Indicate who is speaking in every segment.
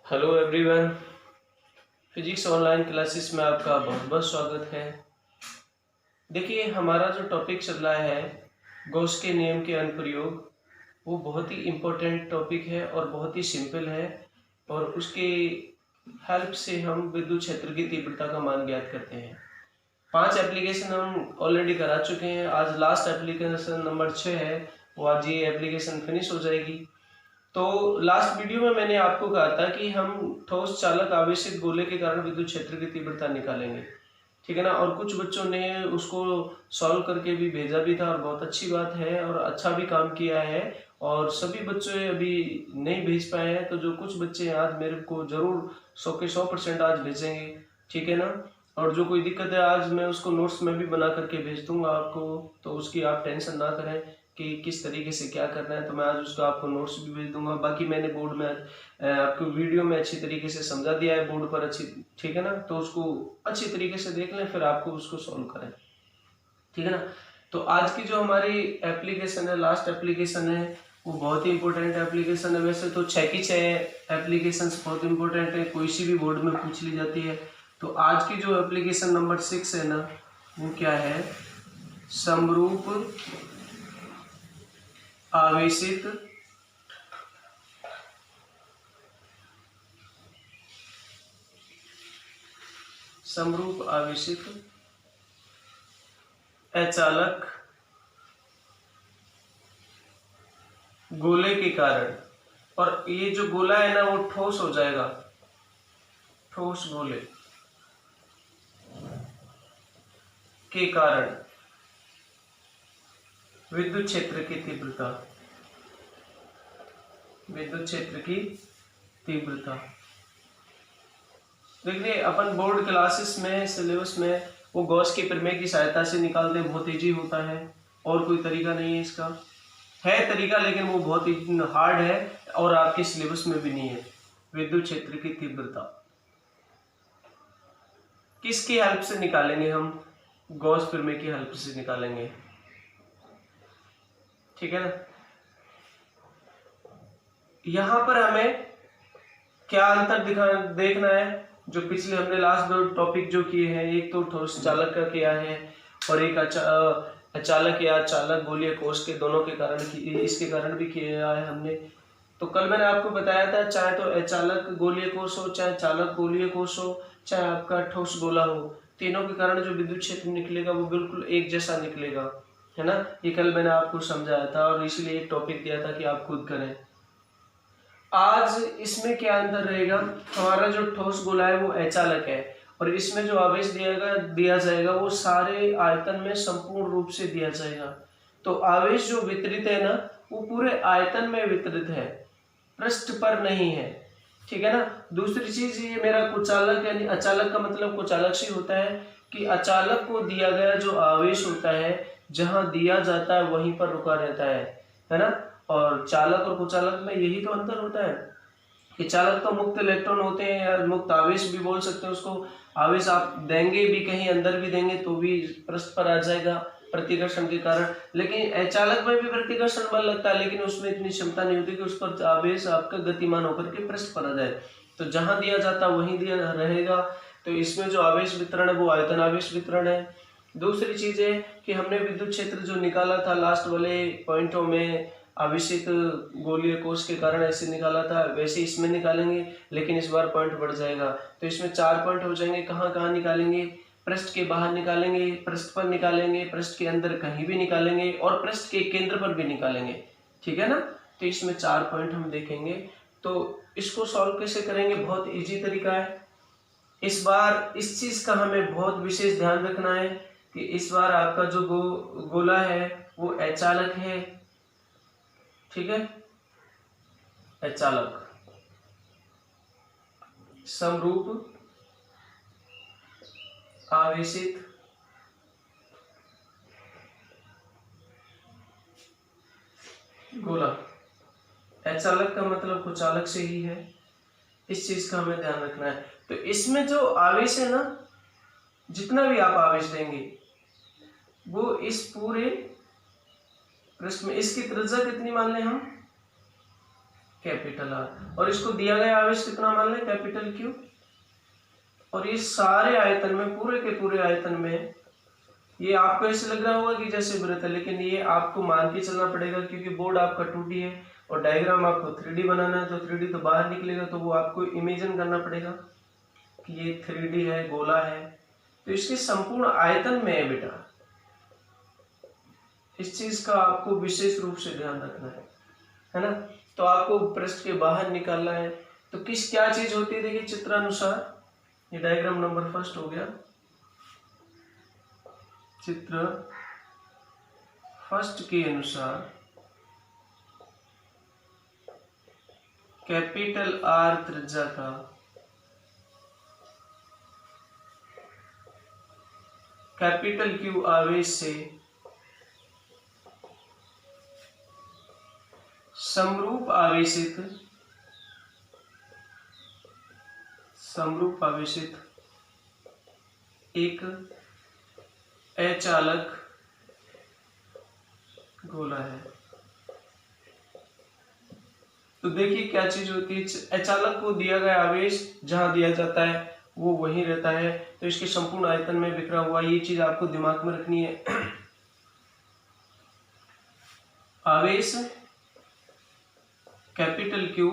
Speaker 1: Hello everyone, physics online classes में आपका बहुत बहुत स्वागत है। देखिए, हमारा जो टॉपिक चल रहा है गॉस के नियम के अनुप्रयोग, वो बहुत ही इम्पोर्टेंट टॉपिक है और बहुत ही सिंपल है और उसके हेल्प से हम विद्युत क्षेत्र की तीव्रता का मान ज्ञात करते हैं। 5 एप्लीकेशन हम ऑलरेडी करा चुके हैं। आज लास्ट एप्लीकेशन नंबर 6 है, वो आज ये एप्लीकेशन फिनिश हो जाएगी। तो लास्ट वीडियो में मैंने आपको कहा था कि हम ठोस चालक आवेशित गोले के कारण विद्युत क्षेत्र की तीव्रता निकालेंगे, ठीक है ना। और कुछ बच्चों ने उसको सॉल्व करके भी भेजा भी था और बहुत अच्छी बात है और अच्छा भी काम किया है। और सभी बच्चे अभी नहीं भेज पाए हैं, तो जो कुछ बच्चे हैं आज मेरे को जरूर 100 के 100% आज भेजेंगे, ठीक है ना। और जो कोई दिक्कत है आज मैं उसको नोट्स में भी बना करके भेज दूंगा आपको, तो उसकी आप टेंशन ना करें कि किस तरीके से क्या करना है। तो मैं आज उसका आपको नोट्स भी भेज दूंगा। बाकी मैंने बोर्ड में आपको वीडियो में अच्छी तरीके से समझा दिया है बोर्ड पर, अच्छी, ठीक है ना। तो उसको अच्छी तरीके से देख लें, फिर आपको उसको सॉल्व करें, ठीक है ना। तो आज की जो हमारी एप्लीकेशन है, लास्ट एप्लीकेशन है, वो बहुत ही इंपॉर्टेंट एप्लीकेशन है। वैसे तो 6 की 6 एप्लीकेशन बहुत इंपॉर्टेंट है, कोई सी भी बोर्ड में पूछ ली जाती है। तो आज की जो एप्लीकेशन नंबर 6 है ना, वो क्या है, समरूप आवेशित अचालक गोले के कारण, और ये जो गोला है ना वो ठोस हो जाएगा, ठोस गोले के कारण विद्युत क्षेत्र की तीव्रता, विद्युत क्षेत्र की तीव्रता। देखिए, अपन बोर्ड क्लासेस में, सिलेबस में वो गॉस के प्रमेय की सहायता से निकालते हैं, बहुत इजी होता है और कोई तरीका नहीं है। इसका है तरीका, लेकिन वो बहुत ही हार्ड है और आपके सिलेबस में भी नहीं है। विद्युत क्षेत्र की तीव्रता किसकी हेल्प से निकालेंगे हम, गॉस प्रमेय की हेल्प से निकालेंगे, ठीक है ना। यहां पर हमें क्या अंतर देखना है, जो पिछले हमने लास्ट 2 टॉपिक जो किए हैं, एक तो ठोस चालक का किया है और एक अचालक या चालक गोलीय कोष के दोनों के कारण, इसके कारण भी किया है हमने। तो कल मैंने आपको बताया था, चाहे तो अचालक गोलीय कोष हो, चाहे चालक गोलीय कोष हो, चाहे आपका ठोस गोला हो, तीनों के कारण जो विद्युत क्षेत्र निकलेगा वो बिल्कुल एक जैसा निकलेगा, है ना। ये कल मैंने आपको समझाया था और इसलिए एक टॉपिक दिया था कि आप खुद करें। आज इसमें क्या अंतर रहेगा, हमारा जो ठोस गोला है वो अचालक है और इसमें जो आवेश दिया जाएगा वो सारे आयतन में संपूर्ण रूप से दिया जाएगा। तो आवेश जो वितरित है ना, वो पूरे आयतन में वितरित है, पृष्ठ पर नहीं है, ठीक है ना। दूसरी चीज, ये मेरा कुचालक यानी अचालक का मतलब कुचालक से होता है कि अचालक को दिया गया जो आवेश होता है, जहां दिया जाता है वहीं पर रुका रहता है ना। और चालक और कुचालक में यही तो अंतर होता है कि चालक तो मुक्त इलेक्ट्रॉन होते हैं या मुक्त आवेश भी बोल सकते हैं उसको। आवेश आप देंगे भी, कहीं अंदर भी देंगे तो भी पृष्ठ पर आ जाएगा प्रतिकर्षण के कारण। लेकिन अचालक में भी प्रतिकर्षण बल लगता है, लेकिन उसमें इतनी क्षमता नहीं होती कि उस पर आवेश आपका गतिमान होकर के पृष्ठ पर आ जाए। तो जहां दिया जाता वहीं दिया रहेगा। तो इसमें जो आवेश वितरण है वो आयतन आवेश वितरण है। दूसरी चीज है कि हमने विद्युत क्षेत्र जो निकाला था लास्ट वाले पॉइंटों में, आवेशित गोलीय कोष के कारण ऐसे निकाला था, वैसे इसमें निकालेंगे, लेकिन इस बार पॉइंट बढ़ जाएगा। तो इसमें 4 पॉइंट हो जाएंगे। कहाँ कहाँ निकालेंगे, पृष्ठ के बाहर निकालेंगे, पृष्ठ पर निकालेंगे, पृष्ठ के अंदर कहीं भी निकालेंगे और पृष्ठ के केंद्र पर भी निकालेंगे, ठीक है ना। तो इसमें 4 पॉइंट हम देखेंगे। तो इसको सॉल्व कैसे करेंगे, बहुत इजी तरीका है। इस बार इस चीज का हमें बहुत विशेष ध्यान रखना है कि इस बार आपका जो गोला है वो अचालक है, ठीक है। अचालक समरूप आवेशित गोला, अचालक का मतलब कुचालक से ही है, इस चीज का हमें ध्यान रखना है। तो इसमें जो आवेश है ना, जितना भी आप आवेश देंगे वो इस पूरे पृष्ठ में, इसकी त्रिज्या कितनी मान लें हम, कैपिटल आर, और इसको दिया गया आवेश कितना मान लें कैपिटल क्यू। और ये सारे आयतन में, पूरे के पूरे आयतन में, ये आपको ऐसे लग रहा होगा कि जैसे वृत्त है, लेकिन ये आपको मान के चलना पड़ेगा क्योंकि बोर्ड आपका 2D है और डायग्राम आपको 3D बनाना है। तो 3D तो बाहर निकलेगा, तो वो आपको इमेजिन करना पड़ेगा कि ये 3D है, गोला है। तो इसके संपूर्ण आयतन में है बेटा, इस चीज का आपको विशेष रूप से ध्यान रखना है ना। तो आपको पृष्ठ के बाहर निकालना है। तो किस क्या चीज होती है, देखिए चित्रानुसार, ये डायग्राम नंबर फर्स्ट हो गया। चित्र फर्स्ट के अनुसार कैपिटल आर त्रिज्या का कैपिटल क्यू आवेश से समरूप आवेशित एक अचालक गोला है। तो देखिए क्या चीज होती है, अचालक को दिया गया आवेश जहां दिया जाता है वो वहीं रहता है। तो इसके संपूर्ण आयतन में बिखरा हुआ, ये चीज आपको दिमाग में रखनी है। आवेश कैपिटल क्यू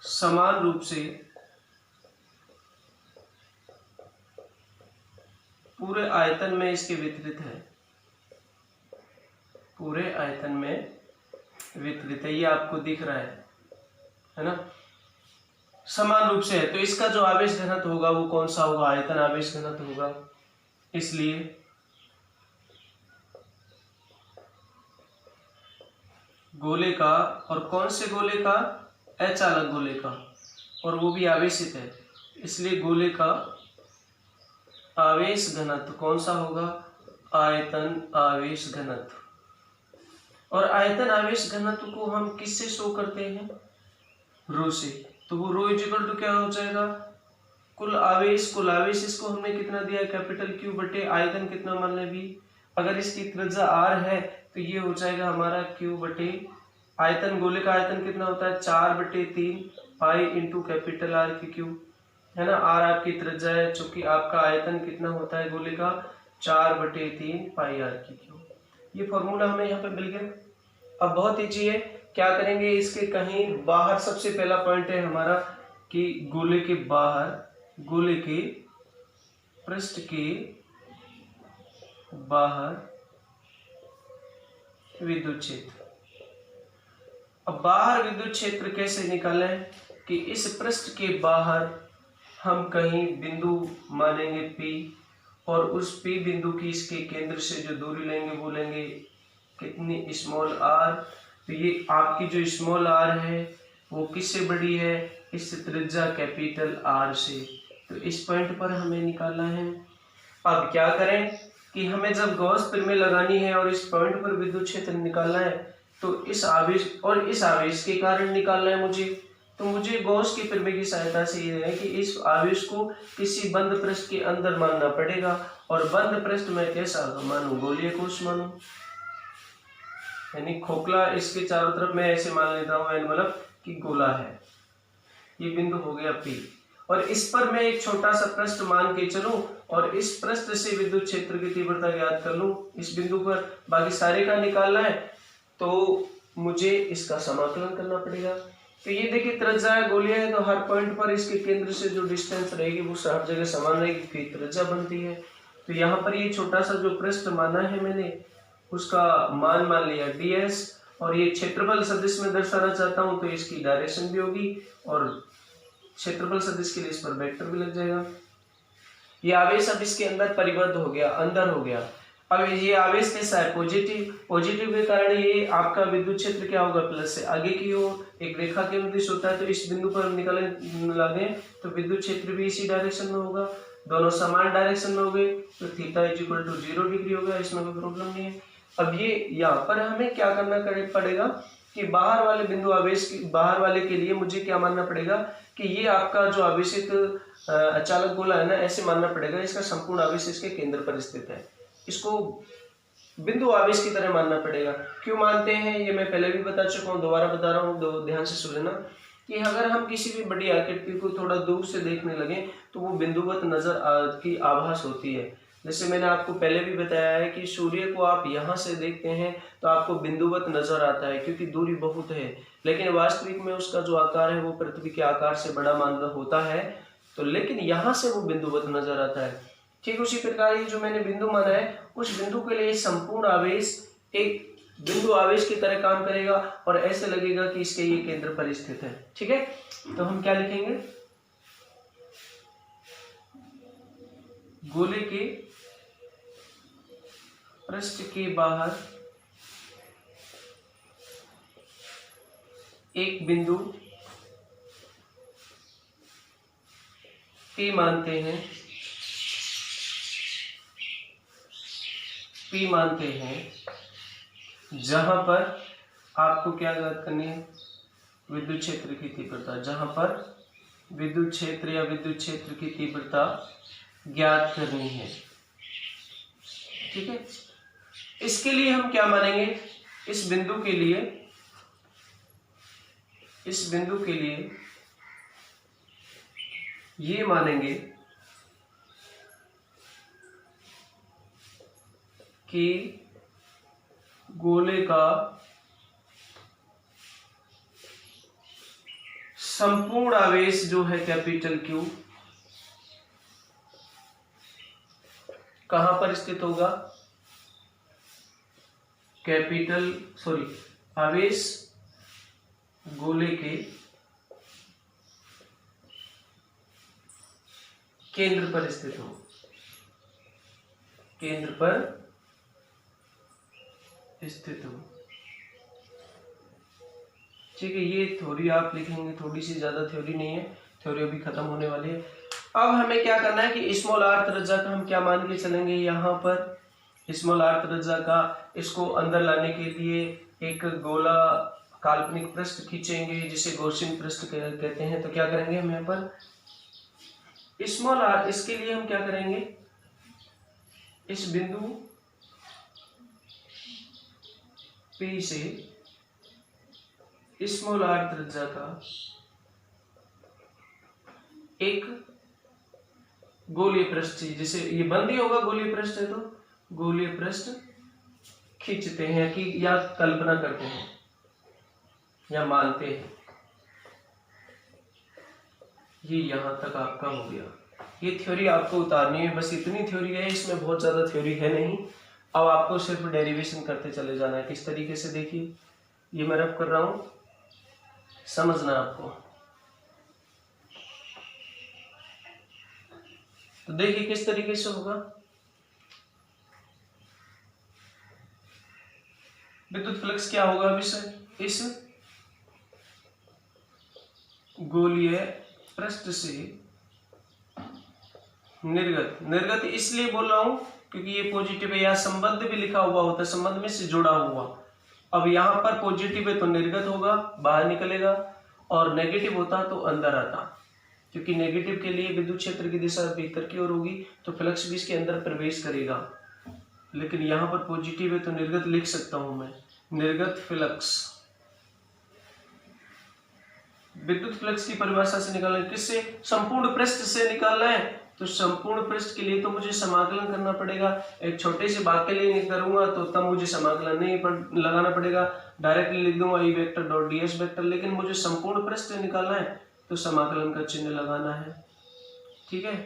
Speaker 1: समान रूप से पूरे आयतन में इसके वितरित है, पूरे आयतन में वितरित है। ये आपको दिख रहा है ना, समान रूप से है। तो इसका जो आवेश घनत्व होगा वो कौन सा होगा, आयतन आवेश घनत्व होगा। इसलिए गोले का, और कौन से गोले का, अचालक गोले का, और वो भी आवेशित है, इसलिए गोले का आवेश घनत्व कौन सा होगा, आयतन आवेश घनत्व। और आयतन आवेश घनत्व को हम किससे शो करते हैं, रो से। तो वो रो इक्वल टू क्या हो जाएगा, कुल आवेश इसको हमने कितना दिया है कैपिटल क्यू बटे आयतन कितना मान लें भी। अगर इसकी त्रिज्या आर है तो ये हो जाएगा हमारा क्यू बटे आयतन, गोले का आयतन कितना होता है 4/3 पाई इंटू कैपिटल आर की क्यू, है ना। आर आपकी त्रिज्या है, चूंकि आपका आयतन कितना होता है गोले का 4/3 पाई आर की क्यू। ये फॉर्मूला हमें यहाँ पे मिल गया। अब बहुत ईजी है, क्या करेंगे, इसके कहीं बाहर सबसे पहला पॉइंट है हमारा कि गोले के बाहर, गोले के पृष्ठ के बाहर विद्युत क्षेत्र। अब बाहर विद्युत क्षेत्र कैसे निकालें कि इस पृष्ठ के बाहर हम कहीं बिंदु मानेंगे P, और उस P बिंदु की इसके केंद्र से जो दूरी लेंगे वो लेंगे कितनी, स्मॉल r। तो ये आपकी जो स्मॉल r है वो किससे बड़ी है, इस त्रिज्या कैपिटल R से। तो इस पॉइंट पर हमें निकालना है। अब क्या करें कि हमें जब गॉस प्रमेय लगानी है और इस पॉइंट पर विद्युत क्षेत्र निकालना है, तो इस आवेश और इस आवेश के कारण निकालना है मुझे। तो मुझे गॉस के प्रमेय की सहायता से ये है कि इस आवेश को किसी बंद पृष्ठ के अंदर मानना पड़ेगा, और बंद पृष्ठ में कैसा मानूं, गोलीय कोश मानूं, यानी खोखला इसके चारों तरफ मैं ऐसे मान लेता हूं, मतलब कि गोला है। ये बिंदु हो गया P, और इस पर मैं एक छोटा सा पृष्ठ मान के चलूं और इस पृष्ठ से विद्युत क्षेत्र की तीव्रता ज्ञात कर लूं इस बिंदु पर। बाकी सारे का निकालना है तो मुझे इसका समाकलन करना पड़ेगा। तो ये देखिए त्रिज्या गोलीय है, तो हर पॉइंट पर इसके केंद्र से जो डिस्टेंस रहेगी वो हर जगह समान रहेगी, फिर त्रिज्या बनती है। तो यहाँ पर ये छोटा सा जो पृष्ठ माना है मैंने, उसका मान लिया ds, और ये क्षेत्रफल सदिश में दर्शाना चाहता हूं तो इसकी डायरेक्शन भी होगी, और क्षेत्रफल सदिश के लिए इस पर वेक्टर भी लग जाएगा। ये आवेश अब इसके अंदर परिबद्ध हो गया, अंदर हो गया। अब ये आवेश कैसा है, पॉजिटिव के कारण ये आपका विद्युत क्षेत्र क्या होगा, प्लस से आगे की ओर एक रेखा के अनुदिश होता है। तो इस बिंदु पर लगे तो विद्युत क्षेत्र भी इसी डायरेक्शन में होगा, दोनों समान डायरेक्शन में हो गए, तो थीटा इक्वल टू 0 डिग्री होगा, इसमें कोई प्रॉब्लम नहीं है। अब ये यहाँ पर हमें क्या करना पड़ेगा कि बाहर वाले बिंदु आवेश की, बाहर वाले के लिए मुझे क्या मानना पड़ेगा कि ये आपका जो आवेशित अचालक गोला है ना, ऐसे मानना पड़ेगा इसका संपूर्ण आवेश इसके केंद्र पर स्थित है। इसको बिंदु आवेश की तरह मानना पड़ेगा। क्यों मानते हैं ये मैं पहले भी बता चुका हूँ, दोबारा बता रहा हूँ, ध्यान से सुन लेना कि अगर हम किसी भी बड़ी आकृति को थोड़ा दूर से देखने लगे तो वो बिंदुवत नजर की आभास होती है। जैसे मैंने आपको पहले भी बताया है कि सूर्य को आप यहाँ से देखते हैं तो आपको बिंदुवत नजर आता है क्योंकि दूरी बहुत है, लेकिन वास्तविक में उसका जो आकार है वो पृथ्वी के आकार से बड़ा मान होता है, तो लेकिन यहाँ से वो बिंदुवत नजर आता है। ठीक उसी प्रकार ये जो मैंने बिंदु माना है उस बिंदु के लिए संपूर्ण आवेश एक बिंदु आवेश की तरह काम करेगा और ऐसे लगेगा कि इसके ये केंद्र पर स्थित है। ठीक है, तो हम क्या लिखेंगे, गोले के पृष्ठ के बाहर एक बिंदु P मानते हैं, P मानते हैं जहां पर आपको क्या ज्ञात करनी है, विद्युत क्षेत्र की तीव्रता, जहां पर विद्युत क्षेत्र या विद्युत क्षेत्र की तीव्रता ज्ञात करनी है। ठीक है, इसके लिए हम क्या मानेंगे, इस बिंदु के लिए ये मानेंगे कि गोले का संपूर्ण आवेश जो है कैपिटल Q कहां पर स्थित होगा, आवेश गोले के केंद्र पर स्थित हो, केंद्र पर स्थित हो। ठीक है, ये थ्योरी आप लिखेंगे, थोड़ी सी ज्यादा थ्योरी नहीं है, थ्योरी अभी खत्म होने वाली है। अब हमें क्या करना है कि स्मॉल आर त्रिज्या का हम क्या मान के चलेंगे, यहाँ पर स्मॉल आर त्रिज्या का इसको अंदर लाने के लिए एक गोला काल्पनिक पृष्ठ खींचेंगे जिसे गॉसियन पृष्ठ कहते हैं। तो क्या करेंगे हम यहाँ पर स्मॉल आर, इसके लिए हम क्या करेंगे, इस बिंदु P से स्मॉल आर त्रिज्या का एक गोलीय पृष्ठ, जिसे ये बंद ही होगा, गोलीय पृष्ठ है तो गोलीय पृष्ठ खींचते हैं कि या कल्पना करते हैं या मानते हैं। ये यहां तक आपका हो गया, ये थ्योरी आपको उतारनी है, बस इतनी थ्योरी है, इसमें बहुत ज्यादा थ्योरी है नहीं। अब आपको सिर्फ डेरिवेशन करते चले जाना है। किस तरीके से, देखिए ये मैं रब कर रहा हूं, समझना आपको। तो देखिए किस तरीके से होगा, विद्युत फ्लक्स क्या होगा अभी से इस गोलीय पृष्ठ से निर्गत इसलिए बोल रहा हूं क्योंकि ये पॉजिटिव है, या संबंध भी लिखा हुआ होता है, संबंध में से जुड़ा हुआ। अब यहाँ पर पॉजिटिव है तो निर्गत होगा, बाहर निकलेगा, और नेगेटिव होता तो अंदर आता, क्योंकि नेगेटिव के लिए विद्युत क्षेत्र की दिशा भीतर की ओर होगी तो फ्लक्स भी इसके अंदर प्रवेश करेगा। लेकिन यहाँ पर पॉजिटिव है तो निर्गत लिख सकता हूं मैं, निर्गत फ्लक्स। विद्युत फ्लक्स की परिभाषा से निकालना है, किससे, संपूर्ण पृष्ठ से निकालना है। तो संपूर्ण पृष्ठ के लिए तो मुझे समाकलन करना पड़ेगा, एक छोटे से भाग के लिए नहीं करूंगा तो तब मुझे समाकलन नहीं लगाना पड़ेगा, डायरेक्टली लिख दूंगा E vector dot ds vector. लेकिन मुझे संपूर्ण पृष्ठ से निकालना है तो समाकलन का चिन्ह लगाना है। ठीक है,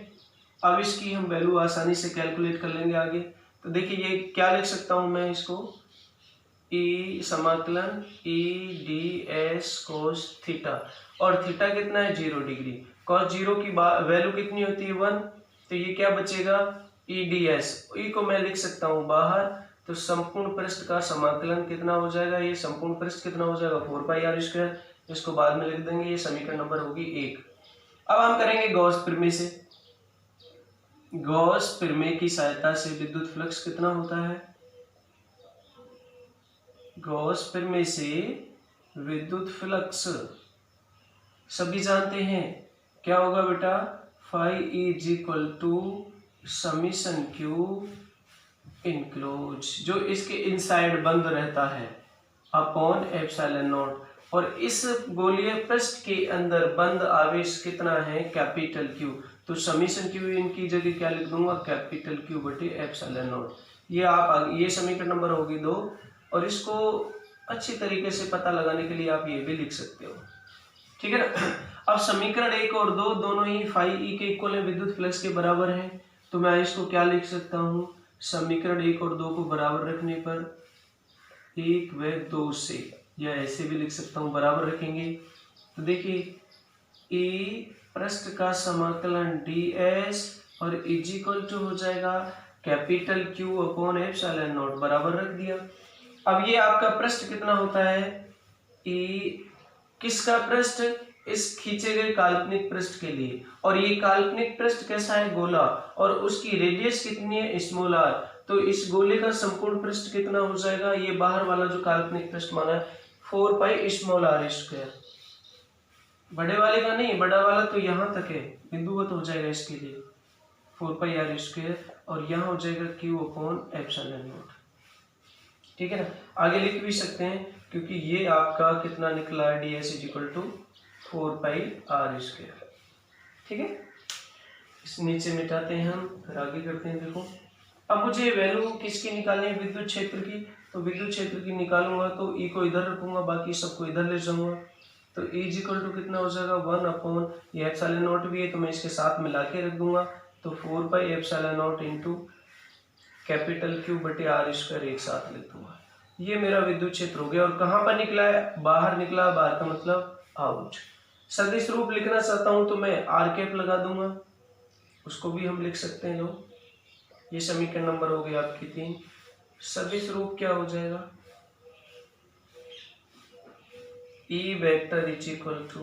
Speaker 1: अब इसकी हम वैल्यू आसानी से कैलकुलेट कर लेंगे आगे। तो देखिए ये क्या लिख सकता हूं मैं इसको, ई समाकलन E D S cos theta, और थीटा कितना है 0 डिग्री, कॉस 0 की वैल्यू कितनी होती है 1, तो ये क्या बचेगा ई डी एस, ई को मैं लिख सकता हूँ बाहर, तो संपूर्ण पृष्ठ का समाकलन कितना हो जाएगा, ये संपूर्ण पृष्ठ कितना हो जाएगा 4πr², इसको बाद में लिख देंगे, ये समीकरण नंबर होगी 1। अब हम करेंगे गॉस प्रमेय से, गॉस प्रमेय की सहायता से विद्युत फ्लक्स कितना होता है, गॉस प्रमेय से विद्युत फ्लक्स सभी जानते हैं क्या होगा बेटा, phi is equal to summation Q enclose जो इसके इनसाइड बंद रहता है अपॉन एप्सिलॉन नॉट, और इस गोलीय पृष्ठ के अंदर बंद आवेश कितना है कैपिटल क्यू, तो समीशन क्यू इनकी जगह क्या लिख दूंगा कैपिटल क्यू बटे एप्सिलॉन नॉट। ये आप ये समीकरण नंबर होगी 2, और इसको अच्छी तरीके से पता लगाने के लिए आप ये भी लिख सकते हो, ठीक है ना। अब समीकरण 1 और 2 दोनों ही फाई ई के इक्वल है, विद्युत फ्लक्स के बराबर है, तो मैं इसको क्या लिख सकता हूँ, समीकरण 1 और 2 को बराबर रखने पर 1 व 2 से, या ऐसे भी लिख सकता हूँ बराबर रखेंगे तो देखिए ए पृष्ठ का समाकलन ds और इज इक्वल टू हो जाएगा capital Q upon epsilon not, बराबर रख दिया। अब ये आपका पृष्ठ कितना होता है, ए किसका पृष्ठ, इस खींचे गए काल्पनिक पृष्ठ के लिए, और ये काल्पनिक पृष्ठ कैसा है गोला, और उसकी रेडियस कितनी है स्मॉल r, तो इस गोले का संपूर्ण पृष्ठ कितना हो जाएगा, ये बाहर वाला जो काल्पनिक पृष्ठ माना है 4 पाई स्मॉल r स्क्वायर, बड़े वाले का नहीं, बड़ा वाला तो यहाँ तक है, बिंदुवत हो जाएगा इसके लिए 4 पाई r स्क्वायर, और यहाँ हो जाएगा q अपॉन एप्सिलॉन नॉट, ठीक है ना। आगे लिख भी सकते हैं क्योंकि ये आपका कितना निकला है ds is equal to 4 pi r square, ठीक है। इस नीचे मिटाते हैं हम, फिर आगे करते हैं। देखो अब मुझे वैल्यू किसकी निकालनी है, विद्युत क्षेत्र की, तो विद्युत क्षेत्र की निकालूंगा तो ई को इधर रखूंगा, बाकी सबको इधर ले जाऊंगा, तो ई इज इक्वल टू कितना हो जाएगा 1 अपॉन, ये एप्सिलॉन नॉट भी है तो मैं इसके साथ मिला के रख दूंगा, तो 4 pi epsilon nought into capital Q बटे आर स्क्वायर एक साथ लिख दूंगा। ये मेरा विद्युत क्षेत्र हो गया, और कहाँ पर निकला है, बाहर निकला, बाहर का मतलब आउट। सदिश रूप लिखना चाहता हूं तो मैं आर कैप लगा दूंगा, उसको भी हम लिख सकते हैं लोग। ये समीकरण नंबर हो गया आपकी 3। सदिश रूप क्या हो जाएगा, E vector is equal to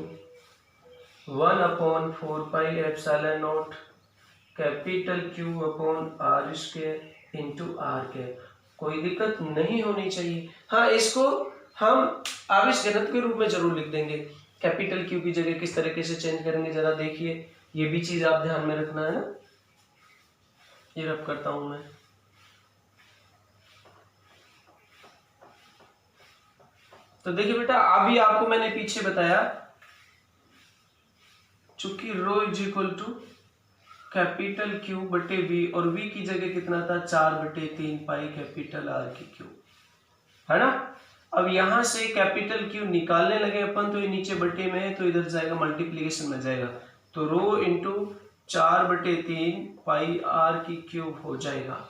Speaker 1: 1 upon 4 pi epsilon nought capital Q upon R square into R cap. कोई दिक्कत नहीं होनी चाहिए। हाँ, इसको हम आवेश घनत्व के रूप में जरूर लिख देंगे, कैपिटल क्यू की जगह किस तरीके से चेंज करेंगे जरा देखिए, ये भी चीज आप ध्यान में रखना है ना। ये रब करता हूं मैं, तो देखिए बेटा अभी आपको मैंने पीछे बताया, चूंकि rho is equal to capital Q बटे वी, और वी की जगह कितना था 4/3 पाई कैपिटल आर की क्यू, है ना। अब यहां से कैपिटल क्यू निकालने लगे अपन, तो ये नीचे बटे में है तो इधर जाएगा मल्टीप्लीकेशन में जाएगा, तो रो इंटू 4/3 पाई आर की क्यूब हो जाएगा।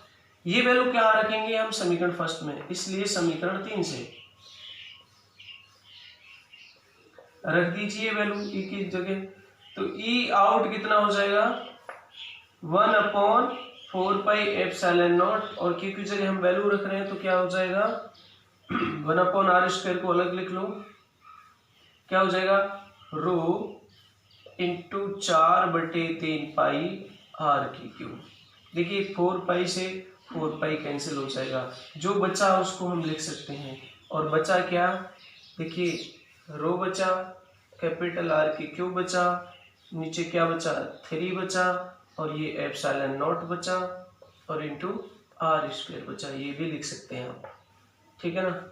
Speaker 1: ये वैल्यू क्या रखेंगे हम समीकरण फर्स्ट में, इसलिए समीकरण 3 से रख दीजिए वैल्यू ई की जगह, तो ई आउट कितना हो जाएगा 1 अपॉन 4 पाई एप्सिलॉन नॉट, और क्यू की जगह हम वैल्यू रख रहे हैं तो क्या हो जाएगा 1 अपॉन आर स्क्वायर को अलग लिख लो, क्या हो जाएगा रो इंटू 4/3 पाई आर की क्यूब। देखिए 4 पाई से 4 पाई कैंसिल हो जाएगा, जो बचा उसको हम लिख सकते हैं, और बचा क्या, देखिए रो बचा, कैपिटल आर की क्यूब बचा, नीचे क्या बचा 3 बचा, और ये एप्सिलॉन नॉट बचा, और इंटू आर स्क्वायर बचा, ये भी लिख सकते हैं आप, ठीक है ना।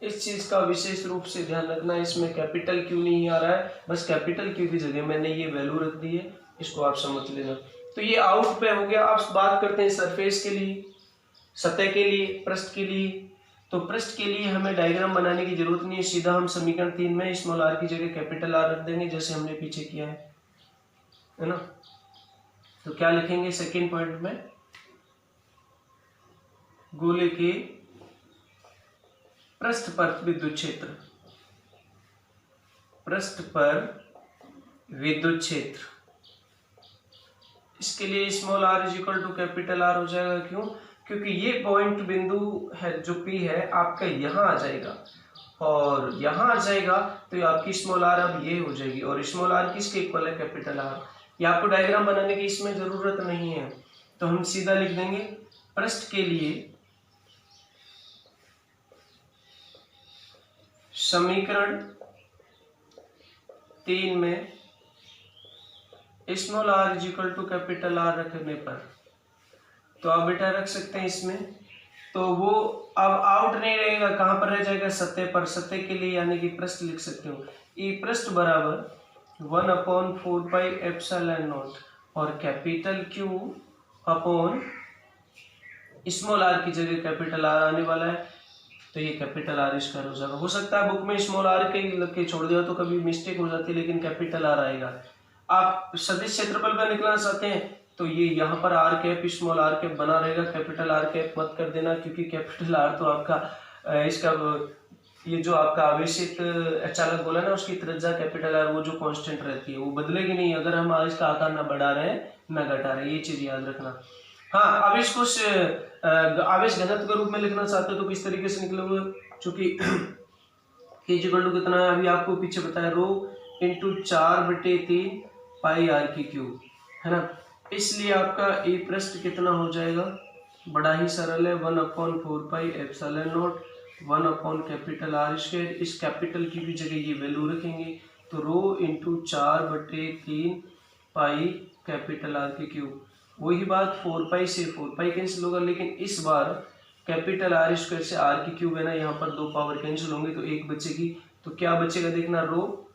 Speaker 1: इस चीज का विशेष रूप से ध्यान रखना, इसमें कैपिटल क्यू नहीं आ रहा है, बस कैपिटल क्यू की जगह मैंने ये वैल्यू रख दी है, इसको आप समझ लेना। तो ये आउट पे हो गया। आप बात करते हैं सरफेस के लिए, सतह के लिए, पृष्ठ के लिए। तो पृष्ठ के लिए हमें डायग्राम बनाने की जरूरत नहीं है, सीधा हम समीकरण 3 में स्मॉल आर की जगह कैपिटल आर रख देंगे, जैसे हमने पीछे किया है ना। तो क्या लिखेंगे सेकेंड पॉइंट में, गोले के पृष्ठ पर विद्युत क्षेत्र, पृष्ठ पर विद्युत क्षेत्र, इसके लिए small R is equal to capital R हो जाएगा। क्यों, क्योंकि ये पॉइंट बिंदु है जो पी है आपका यहाँ आ जाएगा और यहाँ आ जाएगा, तो ये आपकी स्मॉल आर अब ये हो जाएगी, और स्मॉल आर किसके इक्वल है कैपिटल आर। ये आपको डायग्राम बनाने की इसमें जरूरत नहीं है, तो हम सीधा लिख देंगे पृष्ठ के लिए समीकरण 3 में small R is equal to capital R रखने पर, तो आप बेटा रख सकते हैं इसमें तो वो अब आउट नहीं रहेगा, कहाँ पर रह जाएगा, सतह पर। सतह के लिए यानी कि पृष्ठ लिख सकते हो, ई पृष्ठ बराबर 1/4πε0 और capital Q upon small R की जगह कैपिटल आर आने वाला है, तो ये कैपिटल आर स्क्वायर हो जाएगा। हो सकता है बुक में स्मॉल आर के लग के छोड़ दिया तो कभी मिस्टेक हो जाती है, लेकिन कैपिटल आर आएगा। आप सदिश क्षेत्रफल का निकलना चाहते हैं तो ये यहाँ पर R cap small R cap बना रहेगा, कैपिटल आर कैप मत कर देना, क्योंकि कैपिटल आर तो आपका इसका ये जो आपका आवेशित अचालक बोला ना, उसकी त्रिज्या कैपिटल आर वो जो कांस्टेंट रहती है वो बदलेगी नहीं, अगर हम इसका आकार ना बढ़ा रहे हैं ना घटा रहे हैं, ये चीज याद रखना। हाँ, आवेश को आवेश घनत्व के रूप में लिखना चाहते हो तो किस तरीके से निकलोगे, चूंकि k कितना है अभी आपको पीछे बताया, रो इंटू 4/3 पाई आर की क्यूब, है ना। इसलिए आपका ए पृष्ठ कितना हो जाएगा, बड़ा ही सरल है, 1/4πε0 1 कैपिटल आर स्क्वायर। इस कैपिटल की भी जगह ये वैल्यू रखेंगे, तो रो इंटू 4/3 पाई कैपिटल आर की क्यूब। वही बात 4π से 4π कैंसिल होगा, लेकिन इस बार कैपिटल आर स्क्वायर से आर की क्यूब है ना, यहाँ पर 2 पावर कैंसिल होंगे तो 1 बचेगी। तो क्या बचेगा देखना, रो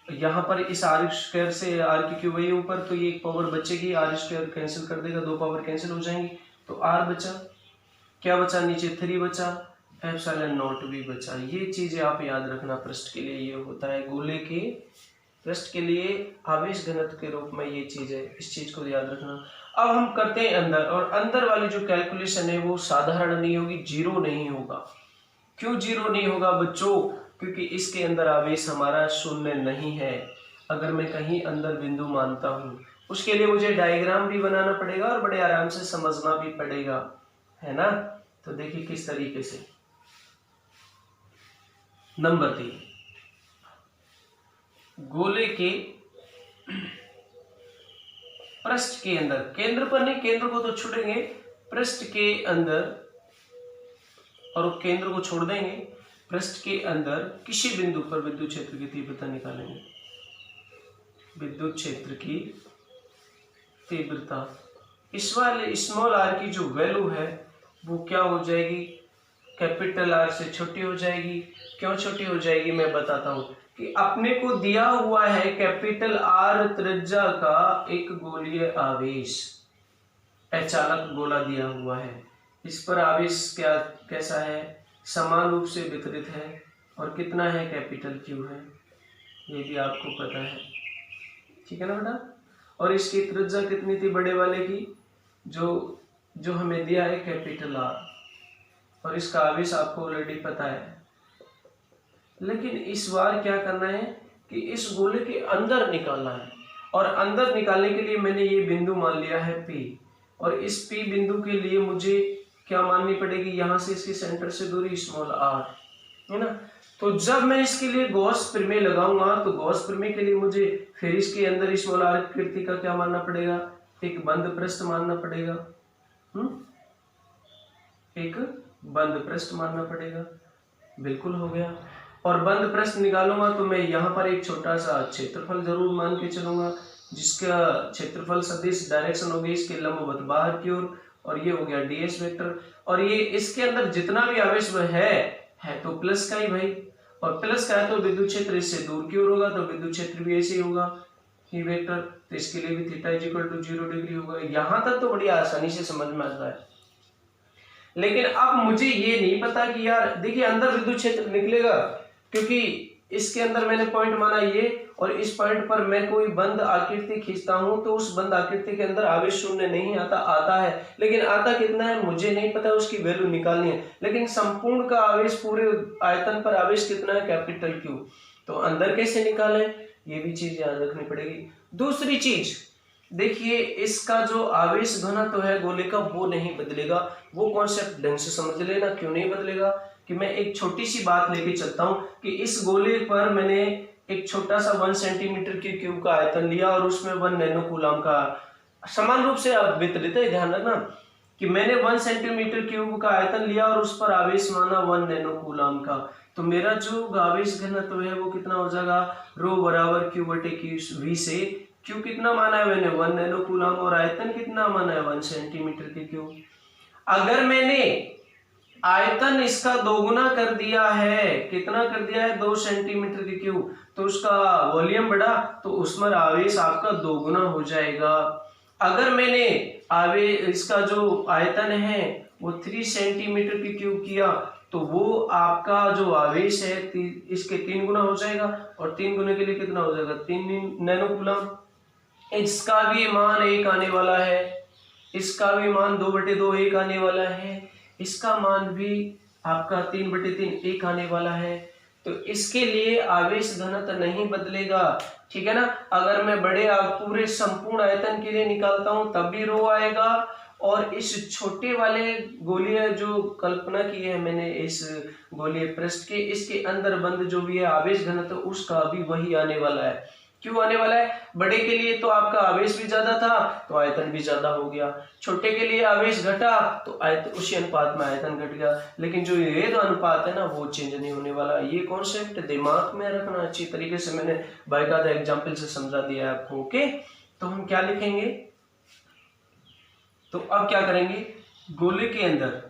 Speaker 1: यहाँ पर इस आर स्क्वायर से आर की क्यूब है ऊपर, तो ये 1 पावर बचेगी, आर स्क्वायर कैंसिल कर देगा, 2 पावर कैंसिल हो जाएंगी, तो आर बचा, क्या बचा नीचे 3 बचा, ε0 भी बचा। ये चीजें आप याद रखना पृष्ठ के लिए, ये होता है गोले के पृष्ठ के लिए आवेश घनत्व के रूप में ये चीज है, इस चीज को याद रखना। अब हम करते हैं अंदर, और अंदर वाली जो कैलकुलेशन है वो साधारण नहीं होगी, जीरो नहीं होगा। क्यों जीरो नहीं होगा बच्चों, क्योंकि इसके अंदर आवेश हमारा शून्य नहीं है। अगर मैं कहीं अंदर बिंदु मानता हूँ, उसके लिए मुझे डायग्राम भी बनाना पड़ेगा और बड़े आराम से समझना भी पड़ेगा, है ना। तो देखिए किस तरीके से। नंबर 3, गोले के पृष्ठ के अंदर, केंद्र पर नहीं, केंद्र को तो छोड़ेंगे, पृष्ठ के अंदर, और केंद्र को छोड़ देंगे, पृष्ठ के अंदर किसी बिंदु पर विद्युत क्षेत्र की तीव्रता निकालेंगे। विद्युत क्षेत्र की तीव्रता इस वाले स्मॉल आर की जो वैल्यू है वो क्या हो जाएगी, कैपिटल आर से छोटी हो जाएगी। क्यों छोटी हो जाएगी मैं बताता हूं, कि अपने को दिया हुआ है कैपिटल आर त्रिज्या का एक गोलीय आवेश, अचालक गोला दिया हुआ है, इस पर आवेश क्या कैसा है, समान रूप से वितरित है, और कितना है, कैपिटल क्यू है, ये भी आपको पता है, ठीक है ना बेटा। और इसकी त्रिज्या कितनी थी बड़े वाले की, जो हमें दिया है कैपिटल आर, और इसका आवेश आपको ऑलरेडी पता है। लेकिन इस बार क्या करना है कि इस गोले के अंदर निकालना है, और अंदर निकालने के लिए मैंने ये बिंदु मान लिया है P, और इस P बिंदु के लिए मुझे क्या माननी पड़ेगी, यहाँ से इसके सेंटर से दूरी स्मॉल r, है ना। तो जब मैं इसके लिए गॉस प्रमेय लगाऊंगा तो गॉस प्रमेय के लिए मुझे फिर इसके अंदर स्मॉल r कृति का क्या मानना पड़ेगा, एक बंद पृष्ठ मानना पड़ेगा, एक बंद पृष्ठ मानना पड़ेगा। बिल्कुल हो गया। और बंद पृष्ठ निकालूंगा तो मैं यहाँ पर एक छोटा सा क्षेत्रफल जरूर मान के चलूंगा, जिसका क्षेत्रफल सदिश डायरेक्शन होगी इसके लंबवत बाहर की ओर, और ये हो गया ds वेक्टर। और ये इसके अंदर जितना भी आवेश है तो प्लस का ही भाई, और प्लस का है तो विद्युत क्षेत्र इससे दूर की ओर होगा, तो विद्युत क्षेत्र भी ऐसे ही होगा ये वेक्टर, तो इसके लिए भी थीटा = 0 डिग्री होगा। यहाँ तक तो बड़ी आसानी से समझ में आता है। लेकिन अब मुझे ये नहीं पता कि यार देखिए अंदर विद्युत क्षेत्र निकलेगा, क्योंकि इसके अंदर मैंने पॉइंट माना ये, और इस पॉइंट पर मैं कोई बंद आकृति खींचता हूं तो उस बंद आकृति के अंदर आवेश शून्य नहीं आता है, लेकिन आता कितना है मुझे नहीं पता, उसकी वैल्यू निकालनी है। लेकिन संपूर्ण का आवेश, पूरे आयतन पर आवेश कितना है, कैपिटल क्यू, तो अंदर कैसे निकालें ये भी चीज याद रखनी पड़ेगी। दूसरी चीज देखिए, इसका जो आवेश घनत्व है गोले का वो नहीं बदलेगा, वो कॉन्सेप्ट ढंग से समझ लेना। क्यों नहीं बदलेगा, कि मैं एक छोटी सी बात लेके चलता हूं कि इस गोले पर मैंने एक छोटा सा 1 सेंटीमीटर के क्यूब का आयतन लिया और उसमें 1 नैनो कूलम का समान रूप से वितरित है। ध्यान रखना कि मैंने 1 सेंटीमीटर क्यूब का आयतन लिया और उस पर आवेश माना 1 नैनो कूलम का, तो मेरा जो आवेश घनत्व है वो कितना हो जाएगा, रो बराबर Q/V से क्यू कितना माना है मैंने 1 नैनो कूलम, और आयतन कितना माना है 1 सेंटीमीटर के क्यूब। अगर मैंने आयतन इसका दोगुना कर दिया है, कितना कर दिया है, 2 सेंटीमीटर के क्यूब, तो उसका वॉल्यूम बढ़ा तो उसमें आवेश आपका दोगुना हो जाएगा। अगर मैंने इसका जो आयतन है वो 3 सेंटीमीटर के क्यूब किया तो वो आपका जो आवेश है इसके 3 गुना हो जाएगा, और 3 गुने के लिए कितना हो जाएगा, 3 नैनो कूलम। इसका भी मान 1 आने वाला है, इसका भी मान 2/2 1 आने वाला है, इसका मान भी आपका 3/3 1 आने वाला है। तो इसके लिए आवेश घनत्व नहीं बदलेगा, ठीक है ना। अगर मैं बड़े पूरे संपूर्ण आयतन के लिए निकालता हूं तब भी रो आएगा, और इस छोटे वाले गोलीय जो कल्पना की है मैंने इस गोलीय पृष्ठ के, इसके अंदर बंद जो भी है आवेश घनत्व उसका भी वही आने वाला है। क्यों आने वाला है, बड़े के लिए तो आपका आवेश भी ज्यादा था तो आयतन भी ज्यादा हो गया, छोटे के लिए आवेश घटा तो आयतन उसी अनुपात में आयतन घट गया, लेकिन जो ये जो अनुपात है ना वो चेंज नहीं होने वाला। ये कॉन्सेप्ट दिमाग में रखना, अच्छी तरीके से मैंने बाकायदा एग्जाम्पल से समझा दिया है आपको। ओके, तो हम क्या लिखेंगे, तो अब क्या करेंगे, गोले के अंदर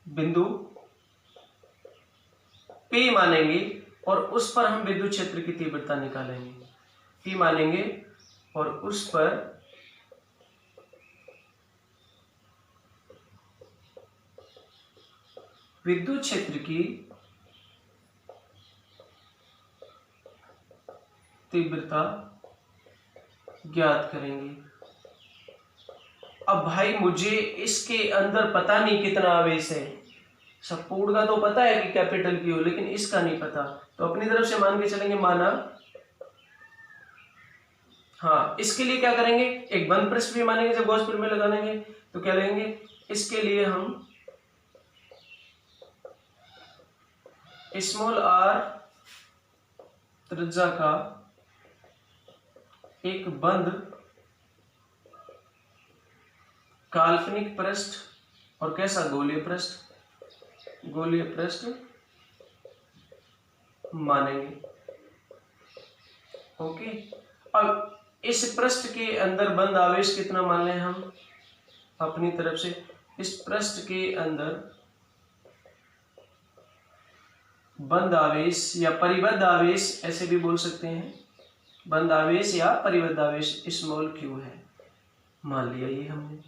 Speaker 1: बिंदु P मानेंगे और उस पर हम विद्युत क्षेत्र की तीव्रता निकालेंगे। P मानेंगे और उस पर विद्युत क्षेत्र की तीव्रता ज्ञात करेंगे। अब भाई मुझे इसके अंदर पता नहीं कितना आवेश है, संपूर्ण का तो पता है कि कैपिटल क्यू, लेकिन इसका नहीं पता, तो अपनी तरफ से मान के चलेंगे, माना। हाँ, इसके लिए क्या करेंगे, एक बंद पृष्ठ भी मानेंगे, जब गॉस प्रमेय लगाएंगे तो क्या लेंगे, इसके लिए हम स्मॉल r त्रिज्या का एक बंद काल्पनिक पृष्ठ, और कैसा, गोलीय पृष्ठ मानेंगे। ओके, अब इस पृष्ठ के अंदर बंद आवेश कितना मान लें हम अपनी तरफ से, इस पृष्ठ के अंदर बंद आवेश या परिबद्ध आवेश ऐसे भी बोल सकते हैं, बंद आवेश या परिबद्ध आवेश स्मॉल क्यू है, मान लिया ये हमने।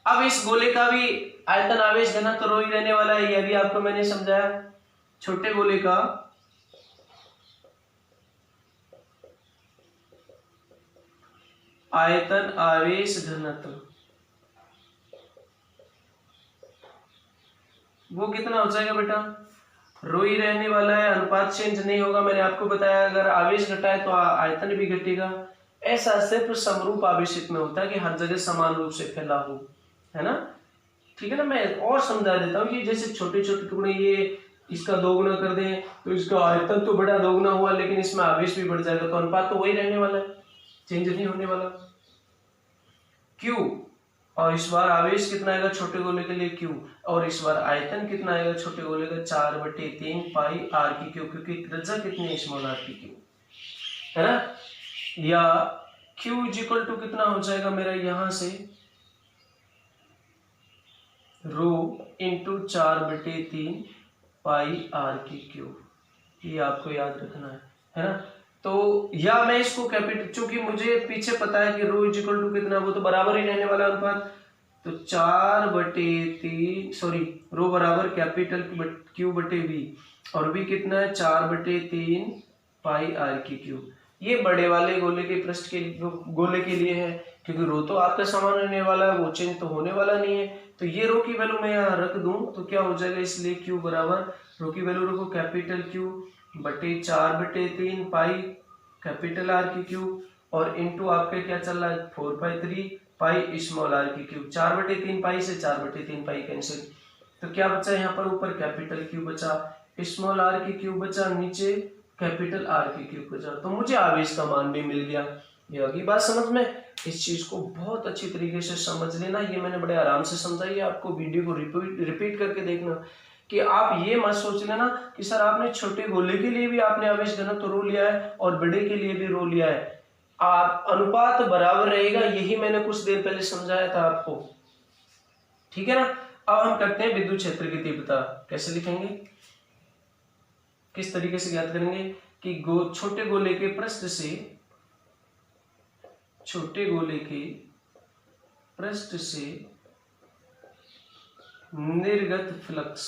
Speaker 1: अब इस गोले का भी आयतन आवेश घनत्व रो ही रहने वाला है, यह भी आपको मैंने समझाया। छोटे गोले का आयतन आवेश घनत्व वो कितना हो जाएगा बेटा, रो ही रहने वाला है, अनुपात चेंज नहीं होगा। मैंने आपको बताया अगर आवेश घटा है तो आयतन भी घटेगा। ऐसा सिर्फ समरूप आवेशित में होता है कि हर जगह समान रूप से फैला हो, है ना, ठीक है ना। मैं और समझा देता हूँ, ये जैसे छोटे छोटे टुकड़े, ये इसका दोगुना कर दें तो इसका आयतन तो बड़ा दोगुना हुआ, लेकिन इसमें आवेश भी बढ़ जाएगा, तो अनुपात तो वही रहने वाला है, चेंज नहीं होने वाला। क्यू, और इस बार आवेश कितना आएगा छोटे गोले के लिए क्यू, और इस बार आयतन कितना आएगा छोटे गोले का 4/3 पाई आर की क्यू, क्योंकि त्रिज्या कितनी है स्मॉल आर की क्यू, है ना। या क्यू इज इक्वल टू कितना हो जाएगा मेरा यहां से रो इंटू 4/3 पाई आर की क्यू, ये आपको याद रखना है ना। तो या मैं इसको कैपिटल, चूंकि मुझे पीछे पता है कि रो इज इक्वल टू कितना, वो तो बराबर ही रहने वाला अनुपात, तो 4/3 सॉरी रो बराबर कैपिटल Q/V, और भी कितना है 4/3 पाई आर की क्यू। ये बड़े वाले गोले के पृष्ठ के गोले के लिए है, क्योंकि रो तो आपका समान रहने वाला है, वो चेंज तो होने वाला नहीं है। तो ये रो की वैल्यू मैं यहाँ रख दूं तो क्या हो जाएगा, इसलिए Q बराबर रो की वैल्यू रखो कैपिटल Q/4/3 पाई कैपिटल आर की क्यू, और इंटू आपका क्या चल रहा है 4/3 पाई स्मॉल आर की क्यू। 4/3 पाई से 4/3 पाई कैंसिल, तो क्या बचा यहाँ पर, ऊपर कैपिटल Q बचा, स्मॉल आर की क्यू बचा, नीचे कैपिटल आर की क्यू बचा, तो मुझे आवेश का मान भी मिल गया। ये होगी बात समझ में। इस चीज को बहुत अच्छी तरीके से समझ लेना, ये मैंने बड़े आराम से समझाई, आपको वीडियो को रिपीट करके देखना, कि आप ये मत सोच लेना कि सर आपने छोटे गोले के लिए भी आपने आवेश घनत्व रो लिया है और बड़े के लिए भी रो लिया है। आप अनुपात बराबर रहेगा, यही मैंने कुछ देर पहले समझाया था आपको, ठीक है ना। अब हम करते हैं विद्युत क्षेत्र की तीव्रता। कैसे लिखेंगे, किस तरीके से ज्ञात करेंगे कि छोटे गोले के पृष्ठ से, छोटे गोले के पृष्ठ से निर्गत फ्लक्स,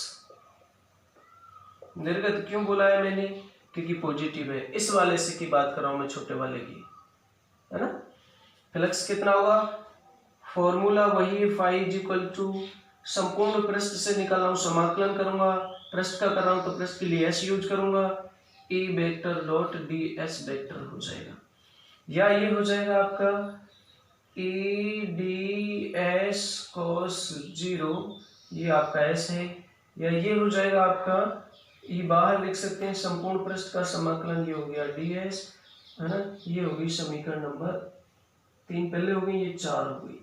Speaker 1: निर्गत क्यों बोला है मैंने, क्योंकि पॉजिटिव है, इस वाले से की बात कर रहा हूं मैं, छोटे वाले की, है ना। फ्लक्स कितना होगा, फॉर्मूला वही है, फाई इज इक्वल टू संपूर्ण पृष्ठ से निकाल रहा हूं, समाकलन करूंगा, पृष्ठ का कर रहा हूं तो पृष्ठ के लिए एस यूज करूंगा, A vector dot D S vector हो जाएगा, या ये हो जाएगा आपका ए डी एस कोस 0, ये आपका एस है, या ये हो जाएगा आपका, ये बाहर लिख सकते हैं संपूर्ण पृष्ठ का समाकलन, ये हो गया डी एस, है ना। ये होगी समीकरण नंबर 3 पहले हो गई, ये 4 हो गई,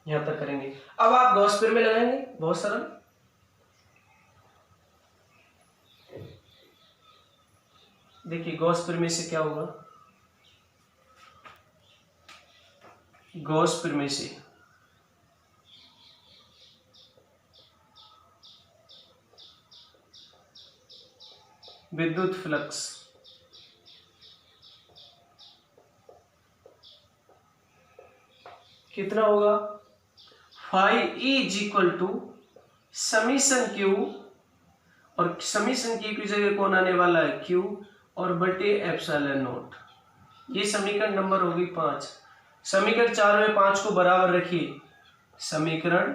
Speaker 1: यहां तक करेंगे। अब आप गॉस प्रमेय में लगाएंगे, बहुत सरल, देखिए गॉस प्रमेय से क्या होगा, गॉस प्रमेय से विद्युत फ्लक्स कितना होगा, phi is equal to summation Q, और समीशन क्यू की जगह कौन आने वाला है, क्यू, और बटे एप्सिलॉन नॉट। ये समीकरण नंबर होगी 5। समीकरण 4 व 5 को बराबर रखिए, समीकरण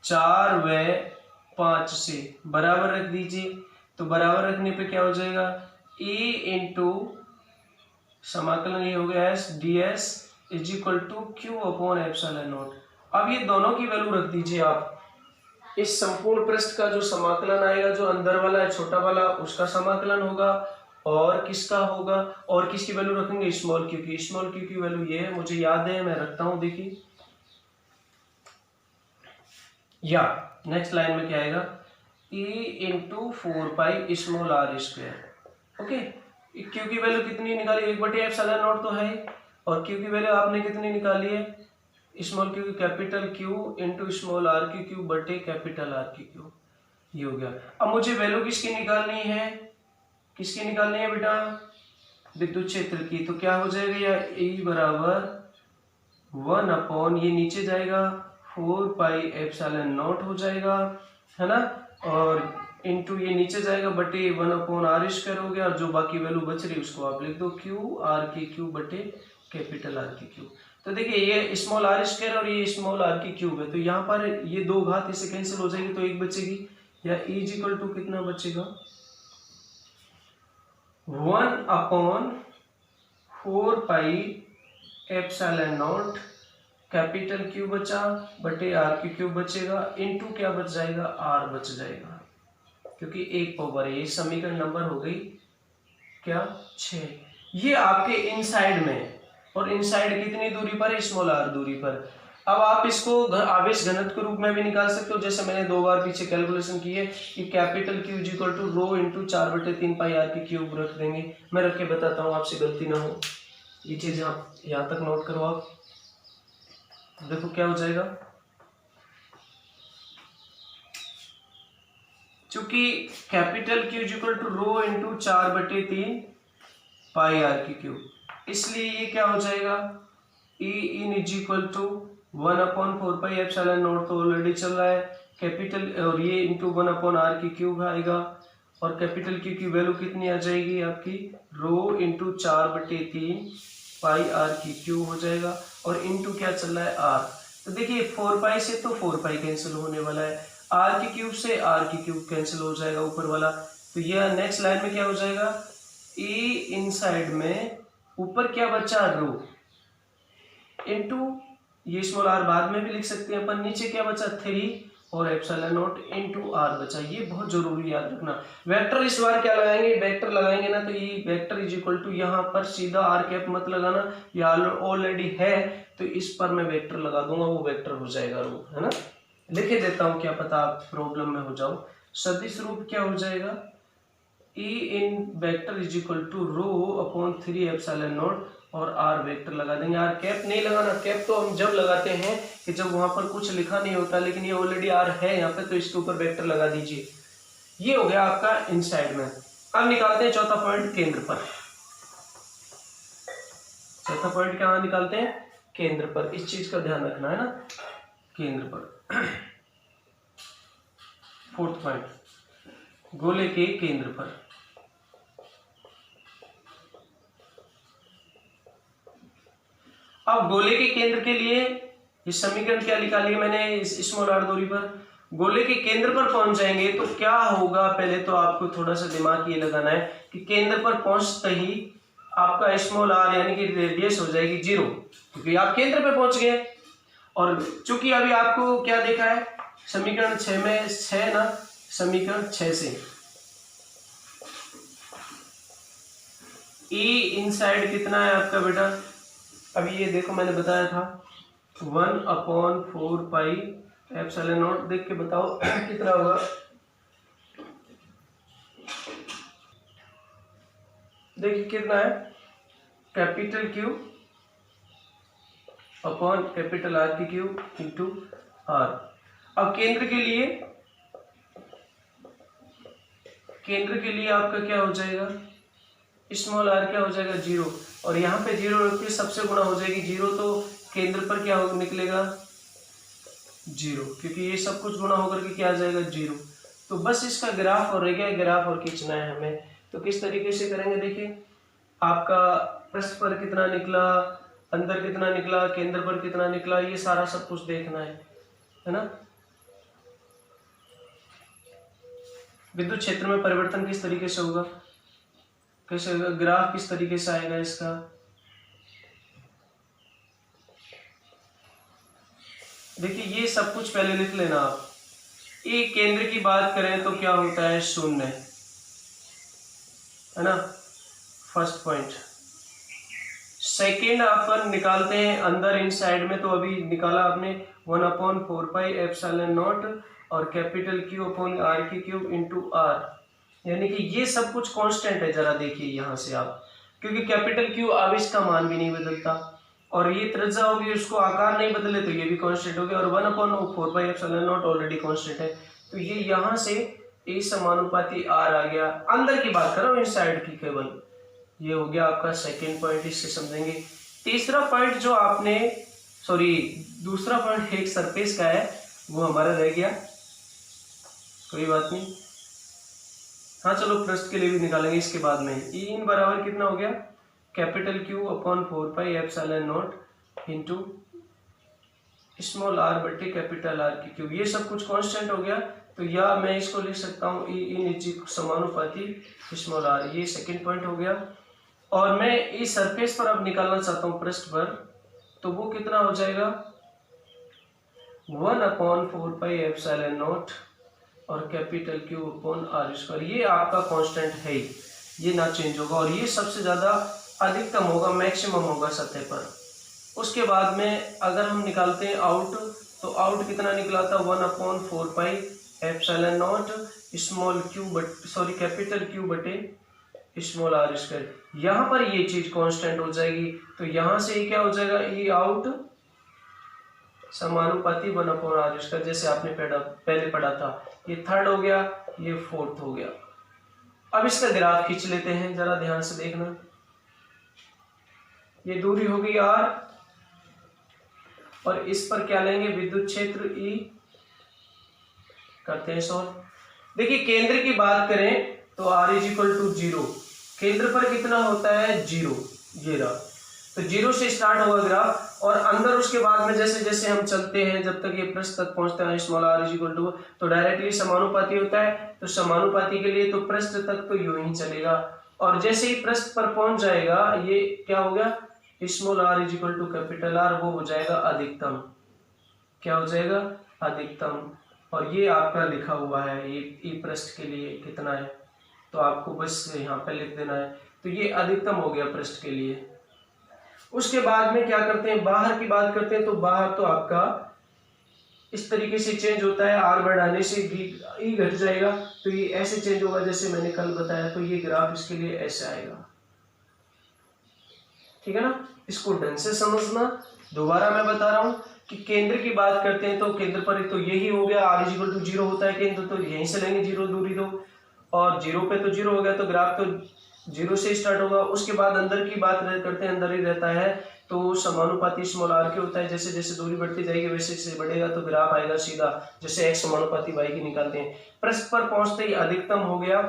Speaker 1: 4 व 5 से बराबर रख दीजिए, तो बराबर रखने पे क्या हो जाएगा, e इंटू समाकलन ये हो गया S D S is equal to Q upon epsilon nought. अब ये दोनों की वैल्यू रख दीजिए आप, इस संपूर्ण पृष्ठ का जो समाकलन आएगा, जो अंदर वाला है छोटा वाला, उसका समाकलन होगा, और किसका होगा, और किसकी वैल्यू रखेंगे, स्मॉल क्यू की। स्मॉल क्यू की वैल्यू ये है, मुझे याद है, मैं रखता हूं, देखिए, या नेक्स्ट लाइन में क्या आएगा, e into 4 pi small R square. Okay, Q की वैल्यू कितनी निकाली, 1/एप्सिलॉन नॉट तो है, और क्यू की वैल्यू आपने कितनी निकाली है, small Q capital Q into small R की क्यू बटे कैपिटल आर की क्यू, ये हो गया। अब मुझे वैल्यू किसकी निकालनी है, किसकी निकालनी है बेटा, विद्युत क्षेत्र की। तो क्या हो जाएगा, या E बराबर 1 अपॉन, ये नीचे जाएगा 4 पाई एप्सिलॉन नॉट हो जाएगा, है ना, और इंटू ये नीचे जाएगा बटे 1 अपॉन आर स्क्वायर हो गया, और जो बाकी वैल्यू बच रही उसको आप लिख दो क्यू आर की क्यू बटे कैपिटल आर की क्यू। तो देखिए ये स्मॉल आर स्क्वायर और ये स्मॉल आर की क्यूब है, तो यहाँ पर ये दो घात इसे कैंसिल हो जाएगी, तो एक बचेगी, या इज इक्वल टू कितना बचेगा, 1 upon 4 pi epsilon nought capital Q बचा बटे आर की क्यूब बचेगा, इनटू क्या बच जाएगा, आर बच जाएगा, क्योंकि एक पावर है। ये समीकरण नंबर हो गई क्या, 6। ये आपके इनसाइड में, और इनसाइड कितनी दूरी पर है, स्मॉल आर दूरी पर। अब आप इसको आवेश घनत्व के रूप में भी निकाल सकते हो, जैसे मैंने 2 बार पीछे कैलकुलेशन की है कि capital Q is equal to rho into 4/3 pi R की क्यूब रख देंगे। मैं रख के बताता हूँ, आपसे गलती ना हो, ये चीज आप यहाँ तक नोट करो। आप देखो क्या हो जाएगा, चूंकि capital Q is equal to rho into 4/3 pi R की क्यूब, इसलिए ये क्या हो जाएगा, E in is equal to 1 upon 4 pi epsilon naught तो ऑलरेडी चल रहा है, कैपिटल और ये इंटू 1 अपॉन आर की क्यूब आएगा, और कैपिटल क्यू की वैल्यू कितनी आ जाएगी आपकी, रो इंटू 4/3 पाई आर की क्यूब हो जाएगा, और इंटू क्या चल रहा है, आर। तो देखिए 4 पाई से तो 4 पाई कैंसिल होने वाला है, आर की क्यूब से आर की क्यूब कैंसिल हो जाएगा ऊपर वाला, तो ये नेक्स्ट लाइन में क्या हो जाएगा, ई इनसाइड में ऊपर क्या बचा, रो इंटू ये स्मॉल आर बाद में भी लिख सकते हैं अपन, नीचे क्या बचा 3 और एप्सिलॉन नॉट इंटू आर बचा। ये बहुत जरूरी याद रखना। वेक्टर इस बार क्या लगाएंगे, वेक्टर लगाएंगे ना, तो ये वेक्टर इज इक्वल टू यहाँ पर सीधा आर कैप मत लगाना, ये ऑलरेडी है, तो इस पर मैं वेक्टर लगा दूंगा, वो वेक्टर हो जाएगा रो, है ना। लिखे देता हूँ, क्या पता आप प्रॉब्लम में हो जाओ। सदिश रूप क्या हो जाएगा, E in vector is equal to rho upon 3 epsilon not और आर वेक्टर लगा देंगे। आर कैप नहीं लगाना, कैप तो हम जब लगाते हैं कि जब वहां पर कुछ लिखा नहीं होता, लेकिन ये ऑलरेडी आर है यहाँ पे, तो इसके ऊपर वेक्टर लगा दीजिए। ये हो गया आपका इनसाइड में। अब निकालते हैं चौथा पॉइंट केंद्र पर। चौथा पॉइंट कहाँ निकालते हैं? केंद्र पर। इस चीज का ध्यान रखना है ना, केंद्र पर। फोर्थ पॉइंट, गोले के केंद्र पर। अब गोले के केंद्र के लिए इस समीकरण क्या निकाली है मैंने इस स्मॉल आर दूरी पर? गोले के केंद्र पर पहुंच जाएंगे तो क्या होगा, पहले तो आपको थोड़ा सा दिमाग ये लगाना है कि केंद्र पर पहुंचते ही आपका स्मॉल आर यानी कि रेडियस हो जाएगी 0, क्योंकि आप केंद्र पे पहुंच गए। और चूंकि अभी आपको क्या देखा है समीकरण 6 में, 6 ना, समीकरण 6 से ई इनसाइड कितना है आपका बेटा? अभी ये देखो मैंने बताया था 1/4 पाई एप्सिलॉन नॉट। देख के बताओ कितना होगा। देखिए कितना है, capital Q upon capital R की क्यू इंटू आर। अब केंद्र के लिए आपका क्या हो जाएगा, स्मॉल आर क्या हो जाएगा 0, और यहाँ पे 0 रख के सबसे गुणा हो जाएगी 0, तो केंद्र पर क्या हो निकलेगा 0, क्योंकि ये सब कुछ गुणा होकर के क्या आ जाएगा 0। तो बस इसका ग्राफ और रह गया, ग्राफ और खींचना है हमें। तो किस तरीके से करेंगे, देखिए आपका पृष्ठ पर कितना निकला, अंदर कितना निकला, केंद्र पर कितना निकला, ये सारा सब कुछ देखना है ना। विद्युत क्षेत्र में परिवर्तन किस तरीके से होगा, कैसे होगा, ग्राफ किस तरीके से आएगा इसका। देखिए ये सब कुछ पहले लिख लेना आप। ये केंद्र की बात करें तो क्या होता है 0, है ना, फर्स्ट पॉइंट। सेकेंड अपन निकालते हैं अंदर इनसाइड में, तो अभी निकाला आपने 1/4 पाई एप्सिलॉन नॉट और कैपिटल क्यू अपॉन आर की क्यूब इंटू आर, यानी कि ये सब कुछ कांस्टेंट है। जरा देखिए यहाँ से आप, क्योंकि कैपिटल क्यू अब इसका मान भी नहीं बदलता, और ये त्रिज्या होगी उसको आकार नहीं बदले तो ये भी कांस्टेंट हो गया, और 1/4 pi epsilon not already constant है, तो ये यहाँ से ए समानुपाती आर आ गया। अंदर की बात कर रहा हूँ, इनसाइड की केवल। ये हो गया आपका सेकेंड पॉइंट, इससे समझेंगे। तीसरा पॉइंट जो आपने, सॉरी दूसरा पॉइंट एक सरफेस का है, वो हमारा रह गया, कोई बात नहीं। हाँ चलो पृष्ठ के लिए भी निकालेंगे इसके बाद में। ई इन बराबर कितना हो गया, capital Q upon 4 pi epsilon nought into small R बटे कैपिटल आर की क्यूब। ये सब कुछ कांस्टेंट हो गया, तो या मैं इसको लिख सकता हूँ ई इन इज समानुपाती स्मॉल आर। ये सेकंड पॉइंट हो गया। और मैं इस सरफेस पर अब निकालना चाहता हूँ पृष्ठ पर, तो वो कितना हो जाएगा 1/4 पाई एप्सिलॉन नॉट और capital Q upon R square. ये आपका कांस्टेंट है, ये ना चेंज होगा, और ये सबसे ज्यादा अधिकतम होगा, मैक्सिमम होगा सतह पर। उसके बाद में अगर हम निकालते हैं आउट, तो आउट कितना निकला था 1/4 pi epsilon not small Q but sorry capital Q बटे स्मॉल आर स्क्वायर। यहाँ पर ये चीज कांस्टेंट हो जाएगी, तो यहाँ से क्या हो जाएगा ई आउट समानुपाती 1/r स्क्वायर, जैसे आपने पहले पढ़ा था। ये थर्ड हो गया, ये फोर्थ हो गया। अब इसका ग्राफ खींच लेते हैं, जरा ध्यान से देखना। ये दूरी हो गई r, और इस पर क्या लेंगे विद्युत क्षेत्र E, करते हैं सॉल्व। देखिए केंद्र की बात करें तो r इज इक्वल टू 0, केंद्र पर कितना होता है 0, ये रहा, तो 0 से स्टार्ट होगा ग्राफ, और अंदर उसके बाद में जैसे जैसे हम चलते हैं जब तक ये पृष्ठ तक पहुंचते हैं small r is equal to, तो डायरेक्टली समानुपाती होता है, तो समानुपाती के लिए तो पृष्ठ तक तो यूं ही चलेगा, और जैसे ही पृष्ठ पर पहुंच जाएगा ये क्या हो गया small r is equal to capital R, वो हो जाएगा अधिकतम। क्या हो जाएगा अधिकतम, और ये आपका लिखा हुआ है ये पृष्ठ के लिए कितना है, तो आपको बस यहाँ पे लिख देना है। तो ये अधिकतम हो गया पृष्ठ के लिए। उसके बाद में क्या करते हैं, बाहर की बात करते हैं, तो बाहर तो आपका इस तरीके से चेंज होता है। आर बढ़ाने से ई घट जाएगा तो ये ऐसे चेंज होगा जैसे मैंने कल बताया। तो ये ग्राफ इसके लिए ऐसे आएगा, ठीक है ना। इसको ढंग से समझना। दोबारा मैं बता रहा हूं कि केंद्र की बात करते हैं तो केंद्र पर तो यही हो गया, आर इज इक्वल टू 0 होता है केंद्र, तो यहीं से लेंगे 0 दूरी दो, और 0 पे तो 0 हो गया तो ग्राफ तो 0 से स्टार्ट होगा। उसके बाद अंदर की बात करते हैं, अंदर ही रहता है तो समानुपाती स्मॉल आर के होता है। जैसे जैसे दूरी बढ़ती जाएगी वैसे वैसे बढ़ेगा तो ग्राफ आएगा सीधा, जैसे x समानुपाती y की निकालते हैं। पृष्ठ पर पहुंचते ही अधिकतम हो गया,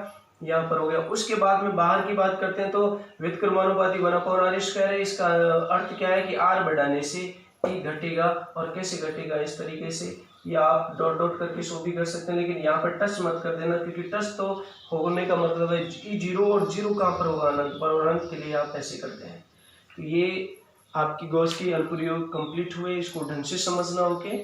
Speaker 1: यहाँ पर हो गया। उसके बाद में बाहर की बात करते हैं तो व्युत्क्रमानुपाती 1/r²। है इसका अर्थ क्या है कि r बढ़ाने से e घटेगा, और कैसे घटेगा इस तरीके से, या आप डॉट डॉट करके शो भी कर सकते हैं, लेकिन यहाँ पर टच मत कर देना क्योंकि टच तो होने का मतलब है ई 0, और 0 कहाँ पर होगा, अनंत पर, और अनंत के लिए आप ऐसे करते हैं। तो ये आपकी गॉस की अनुप्रयोग कंप्लीट हुए, इसको ढंग से समझना। ओके।